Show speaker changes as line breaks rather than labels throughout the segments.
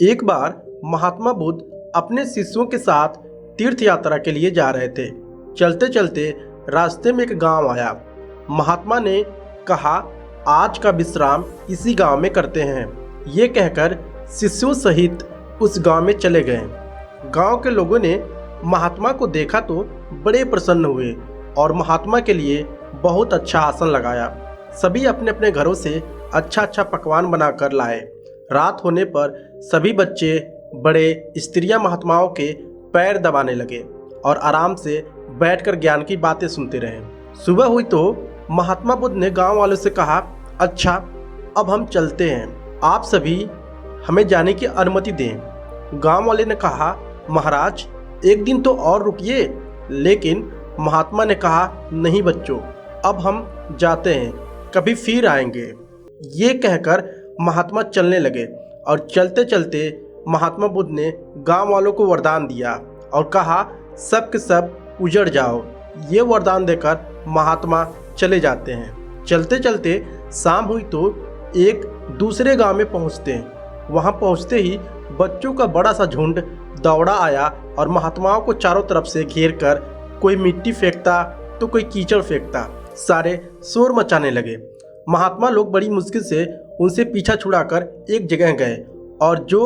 एक बार महात्मा बुद्ध अपने शिष्यों के साथ तीर्थ यात्रा के लिए जा रहे थे। चलते चलते रास्ते में एक गांव आया। महात्मा ने कहा, आज का विश्राम इसी गांव में करते हैं। ये कहकर शिष्यों सहित उस गांव में चले गए। गांव के लोगों ने महात्मा को देखा तो बड़े प्रसन्न हुए और महात्मा के लिए बहुत अच्छा आसन लगाया। सभी अपने अपने घरों से अच्छा अच्छा पकवान बनाकर लाए। रात होने पर सभी बच्चे बड़े स्त्रियां महात्माओं के पैर दबाने लगे और आराम से बैठकर ज्ञान की बातें सुनते रहे। सुबह हुई तो महात्मा बुद्ध ने गांव वालों से कहा, अच्छा अब हम चलते हैं, आप सभी हमें जाने की अनुमति दें। गांव वाले ने कहा, महाराज एक दिन तो और रुकिए। लेकिन महात्मा ने कहा, नहीं बच्चों, अब हम जाते हैं, कभी फिर आएंगे। ये कहकर महात्मा चलने लगे और चलते चलते महात्मा बुद्ध ने गांव वालों को वरदान दिया और कहा, सब के सब उजड़ जाओ। ये वरदान देकर महात्मा चले जाते हैं। चलते चलते शाम हुई तो एक दूसरे गांव में पहुंचते हैं। वहां पहुंचते ही बच्चों का बड़ा सा झुंड दौड़ा आया और महात्माओं को चारों तरफ से घेर कर कोई मिट्टी फेंकता तो कोई कीचड़ फेंकता। सारे शोर मचाने लगे। महात्मा लोग बड़ी मुश्किल से उनसे पीछा छुड़ाकर एक जगह गए और जो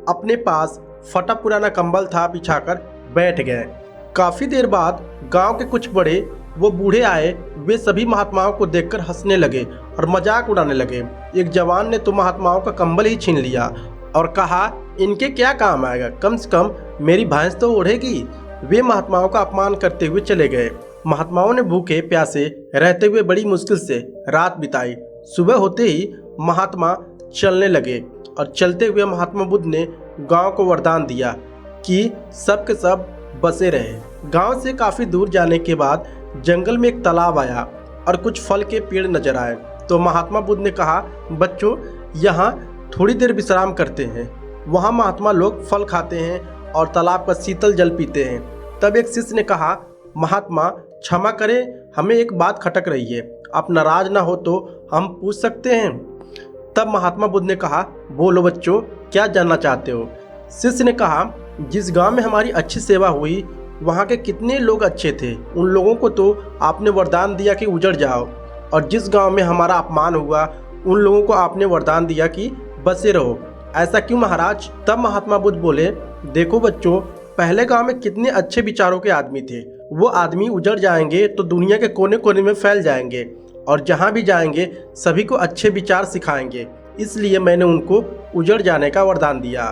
अपने पास फटा पुराना कंबल था बिछाकर बैठ गए। काफ़ी देर बाद गांव के कुछ बड़े वो बूढ़े आए। वे सभी महात्माओं को देखकर हंसने लगे और मजाक उड़ाने लगे। एक जवान ने तो महात्माओं का कंबल ही छीन लिया और कहा, इनके क्या काम आएगा, कम से कम मेरी भैंस तो ओढ़ेगी। वे महात्माओं का अपमान करते हुए चले गए। महात्माओं ने भूखे प्यासे रहते हुए बड़ी मुश्किल से रात बिताई। सुबह होते ही महात्मा चलने लगे और चलते हुए महात्मा बुद्ध ने गांव को वरदान दिया कि सब के सब बसे रहे। गांव से काफ़ी दूर जाने के बाद जंगल में एक तालाब आया और कुछ फल के पेड़ नजर आए। तो महात्मा बुद्ध ने कहा, बच्चों यहाँ थोड़ी देर विश्राम करते हैं। वहाँ महात्मा लोग फल खाते हैं और तालाब का शीतल जल पीते हैं। तब एक शिष्य ने कहा, महात्मा क्षमा करें, हमें एक बात खटक रही है, आप नाराज ना हो तो हम पूछ सकते हैं। तब महात्मा बुद्ध ने कहा, बोलो बच्चों, क्या जानना चाहते हो। शिष्य ने कहा, जिस गांव में हमारी अच्छी सेवा हुई वहां के कितने लोग अच्छे थे, उन लोगों को तो आपने वरदान दिया कि उजड़ जाओ, और जिस गांव में हमारा अपमान हुआ उन लोगों को आपने वरदान दिया कि बसे रहो। ऐसा क्यों महाराज। तब महात्मा बुद्ध बोले, देखो बच्चों, पहले गांव में कितने अच्छे विचारों के आदमी थे। वो आदमी उजड़ जाएंगे तो दुनिया के कोने कोने में फैल जाएंगे और जहां भी जाएंगे सभी को अच्छे विचार सिखाएंगे। इसलिए मैंने उनको उजड़ जाने का वरदान दिया।